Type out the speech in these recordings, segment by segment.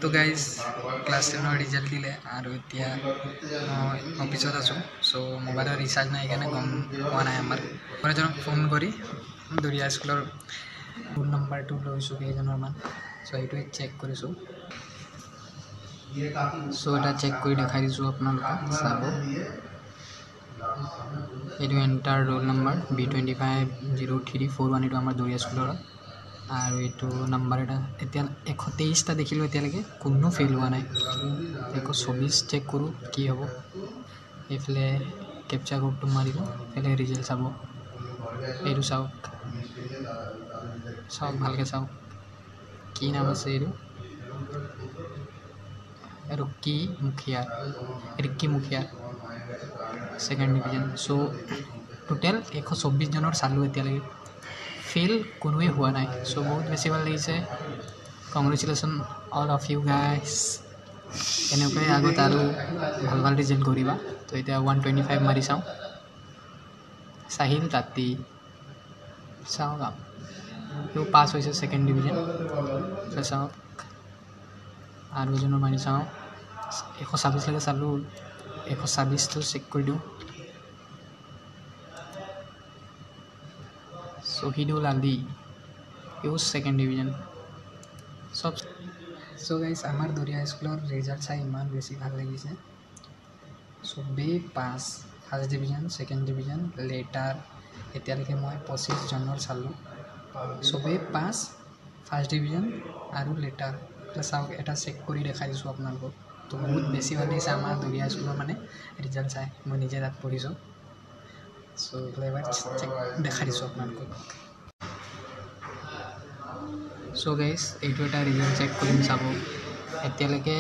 তো guys class 10ৰ result দিলে আৰু এতিয়া অফিচত আছোঁ। চ' মোবাইলৰ ৰিচাৰ্জ নাই সেইকাৰণে গম পোৱা নাই। আমাৰ এজনক ফোন কৰি দৰিয়া স্কুলৰ ৰোল নম্বৰটো লৈছোঁ কেইজনৰমান। চ' সেইটোৱে চেক কৰিছোঁ। চ' এটা চেক কৰি দেখাই দিছোঁ আপোনালোকক চাব। এইটো এণ্টাৰ ৰোল নম্বৰ B250341 এইটো আমাৰ দৰিয়া স্কুলৰ। আৰু এইটো নাম্বাৰ এটা এতিয়া 123টা দেখিলোঁ এতিয়ালৈকে, কোনো ফেইল হোৱা নাই। 124 চেক কৰোঁ কি হ'ব। এইফালে কেপচা কোডটো মাৰিব, এইফালে ৰিজাল্ট চাব। এইটো চাওক, ভালকৈ চাওক কি নাম আছে এইটো, ৰিক্কি মুখিয়া ছেকেণ্ড ডিভিজন। চ' টোটেল 124জনৰ চালোঁ এতিয়ালৈকে, ফেইল কোনোৱে হোৱা নাই। চ' বহুত বেছি ভাল লাগিছে। Congratulations all of you guys. এনেকুৱাই আগত আৰু ভাল ৰিজাল্ট কৰিবা। তো এতিয়া 125 মাৰি চাওঁ। চাহিল তাঁতী চাওক, তেওঁ পাছ হৈছে ছেকেণ্ড ডিভিজন। চাওক আৰু এজনৰ মাৰি চাওঁ। 126লৈকে চালোঁ, 126টো চেক কৰি দিওঁ। শ্বহীদুল আলি, ইউ ছেকেণ্ড ডিভিজন চব। চ' গাইজ আমাৰ দৰিয়া স্কুলৰ ৰিজাল্ট চাই ইমান বেছি ভাল লাগিছে। চবেই pass, first division, second division, letter. এতিয়ালৈকে মই 25জনৰ চালোঁ, চবেই পাছ, ফাৰ্ষ্ট ডিভিজন আৰু লেটাৰ। চাওক এটা চেক কৰি দেখাই দিছোঁ আপোনালোকক। তো বহুত বেছি ভাল লাগিছে আমাৰ দৰিয়া স্কুলৰ মানে ৰিজাল্ট চাই। মই নিজে তাত পঢ়িছোঁ। চ' এবাৰ চেক দেখাই দিছোঁ আপোনালোকক। চ' গাইজ এইটো এটা ৰিজাল্ট চেক কৰিম চাব। এতিয়ালৈকে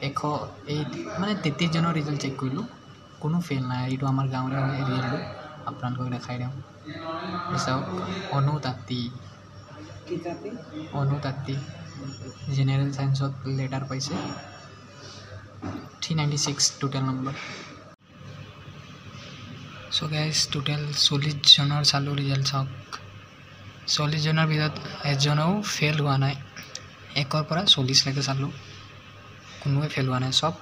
133জনৰ ৰিজাল্ট চেক কৰিলোঁ, কোনো ফেইল নাই। এইটো আমাৰ গাঁৱৰে ৰিজাল্টটো আপোনালোকক দেখাই দিওঁ। চাওক অনু তাঁতী জেনেৰেল ছায়েন্সত লেটাৰ পাইছে, 396 টোটেল নম্বৰ। চ' গাইজ টোটেল 40জনৰ চালোঁ ৰিজাল্ট চাওক। 40জনৰ ভিতৰত এজনেও ফেইল হোৱা নাই। 1ৰ পৰা 40লৈকে চালোঁ, কোনোৱে ফেইল হোৱা নাই, চব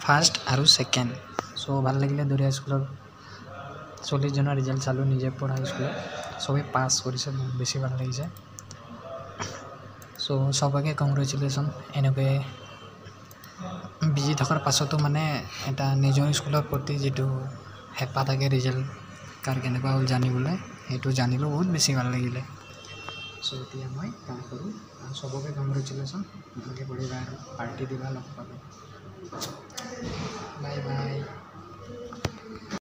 ফাৰ্ষ্ট আৰু ছেকেণ্ড। চ' ভাল লাগিলে দৰিয়া স্কুলৰ 40জনৰ ৰিজাল্ট চালোঁ নিজে পঢ়া স্কুলত। চবেই পাছ কৰিছে, বহুত বেছি ভাল লাগিছে। চ' চবকে কংগ্ৰেচুলেশ্যন। এনেকৈ বিজি থকাৰ পাছতো মানে এটা নিজৰ স্কুলৰ প্ৰতি যিটো হেঁপাহ থাকে ৰিজাল্ট কাৰ কেনেকুৱা হ'ল জানিবলৈ, সেইটো জানিলোঁ, বহুত বেছি ভাল লাগিলে। চ' এতিয়া মই কাম কৰোঁ। চবকে কংগ্ৰেচুলেশ্যন, ভালকৈ পঢ়িবা আৰু পাৰ্টি দিবা, লগ পাবা।